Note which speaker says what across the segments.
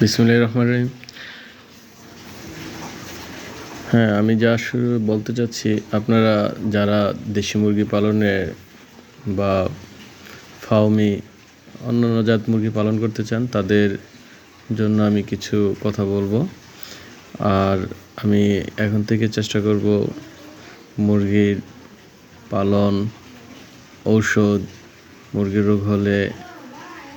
Speaker 1: বিসমিল্লাহির রহমানির রহিম। হ্যাঁ, আমি যা শুরু বলতে চাচ্ছি, আপনারা যারা দেশি মুরগি পালনে বা ফার্মি অন্যান্য জাত মুরগি পালন করতে চান, তাদের জন্য আমি কিছু কথা বলবো। আর আমি এখন থেকে চেষ্টা করব মুরগির পালন, ঔষধ, মুরগির রোগ হলে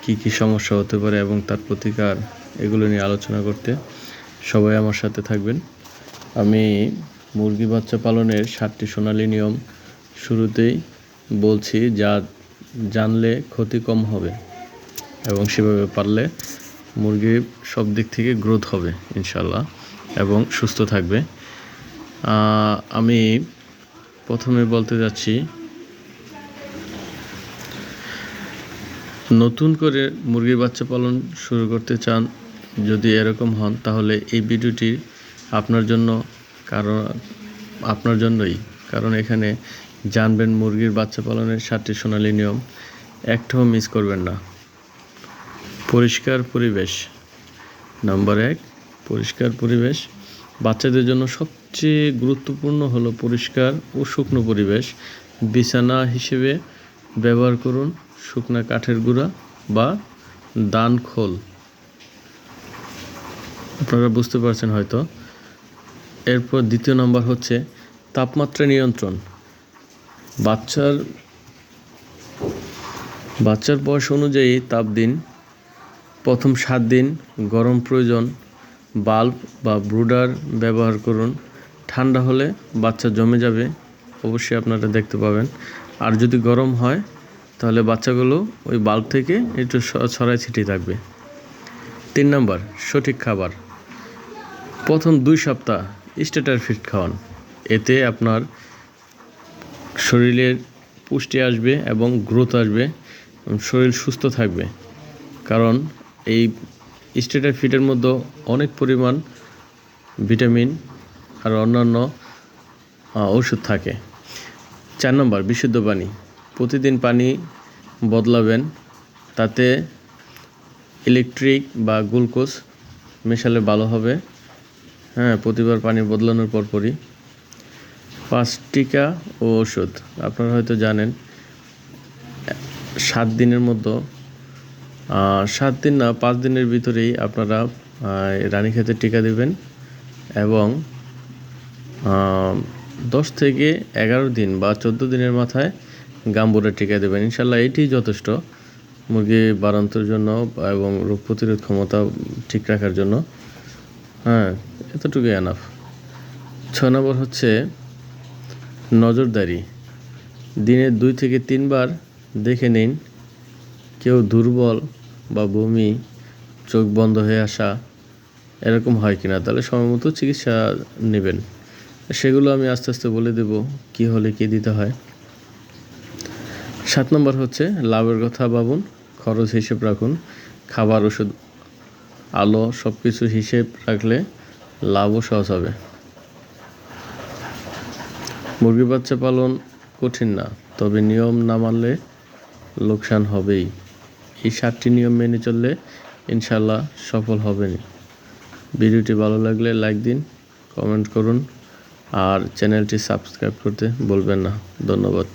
Speaker 1: কি কি সমস্যা হতে পারে এবং তার প্রতিকার, এগুলো নিয়ে আলোচনা করতে। সবাই আমার সাথে থাকবেন। আমি মুরগি বাচ্চা পালনের 7টি সোনালী নিয়ম শুরুতেই বলছি, যা জানলে ক্ষতি কম হবে এবং সেভাবে পারলে মুরগির সব দিক থেকে গ্রোথ হবে ইনশাল্লাহ এবং সুস্থ থাকবে। আমি প্রথমে বলতে যাচ্ছি, নতুন করে মুরগির বাচ্চা পালন শুরু করতে চান যদি এরকম হন, তাহলে এই ভিডিওটি আপনার জন্যই, কারণ এখানে জানবেন মুরগির বাচ্চা পালনের 7টি সোনালী নিয়ম। একটাও মিস করবেন না। পরিষ্কার পরিবেশ, নাম্বার 1, পরিষ্কার পরিবেশ। বাচ্চাদের জন্য সবচেয়ে গুরুত্বপূর্ণ হলো পরিষ্কার ও শুকনো পরিবেশ। বিছানা হিসেবে ব্যবহার করুন শুকনা কাঠের গুঁড়া বা দান খোল। আপনারা বুঝতে পারছেন হয়তো। এরপর দ্বিতীয় নম্বর হচ্ছে তাপমাত্রা নিয়ন্ত্রণ। বাচ্চার বয়স অনুযায়ী তাপ দিন। প্রথম 7 দিন গরম প্রয়োজন। বাল্ব বা ব্রুডার ব্যবহার করুন। ঠান্ডা হলে বাচ্চা জমে যাবে, অবশ্যই আপনারা দেখতে পাবেন। আর যদি গরম হয় তাহলে বাচ্চাগুলো ওই বাল্ব থেকে একটু ছড়ায় ছিটিয়ে থাকবে। 3 নম্বর সঠিক খাবার। প্রথম 2 সপ্তাহ স্টার্টার ফিড খাওয়ান। এতে আপনার শরীরের পুষ্টি আসবে এবং গ্রোথ আসবে, শরীর সুস্থ থাকবে। কারণ এই স্টার্টার ফিডের মধ্যে অনেক পরিমাণ ভিটামিন আর অন্যান্য ওষুধ থাকে। 4 নম্বর বিশুদ্ধ পানি। প্রতিদিন পানি বদলাবেন, তাতে ইলেকট্রিক বা গ্লুকোজ মেশালে ভালো হবে। প্রতিবার পানি বদলানোর পরপরই। 5 টিকা ও ওষুধ। আপনারা হয়তো জানেন 7 দিনের মধ্যে 7 দিন না 5 দিনের ভিতরেই আপনারা রানীক্ষেতের টিকা দেবেন এবং 10 থেকে 11 দিন বা 14 দিনের মাথায় গাম্বুরা টিকা দেবেন। ইনশাল্লাহ এটি যথেষ্ট মুরগি বাড়ানোর জন্য এবং রোগ প্রতিরোধ ক্ষমতা ঠিক রাখার জন্য। এতটুকুই এনাফ। 6 নম্বর হচ্ছে নজরদারি। দিনে 2 থেকে 3 বার দেখে নিন কেউ দুর্বল বা বমি, চোখ বন্ধ হয়ে আসা এরকম হয় কিনা, তাহলে সময়মতো চিকিৎসা নেবেন। সেগুলো আমি আস্তে আস্তে বলে দেব কি হলে কি দিতে হয়। 7 নম্বর হচ্ছে লাভের কথা ভাবুন, খরচ হিসেব রাখুন। খাবার, ওষুধ, আলো সব কিছু হিসেব রাখলে লাভও সহজ হবে। মুরগি বাচ্চা পালন কঠিন না, তবে নিয়ম না মানলে লোকসান হবেই। এই 7টি নিয়ম মেনে চললে ইনশাল্লাহ সফল হবেন। ভিডিওটি ভালো লাগলে লাইক দিন, কমেন্ট করুন আর চ্যানেলটি সাবস্ক্রাইব করতে ভুলবেন না। ধন্যবাদ।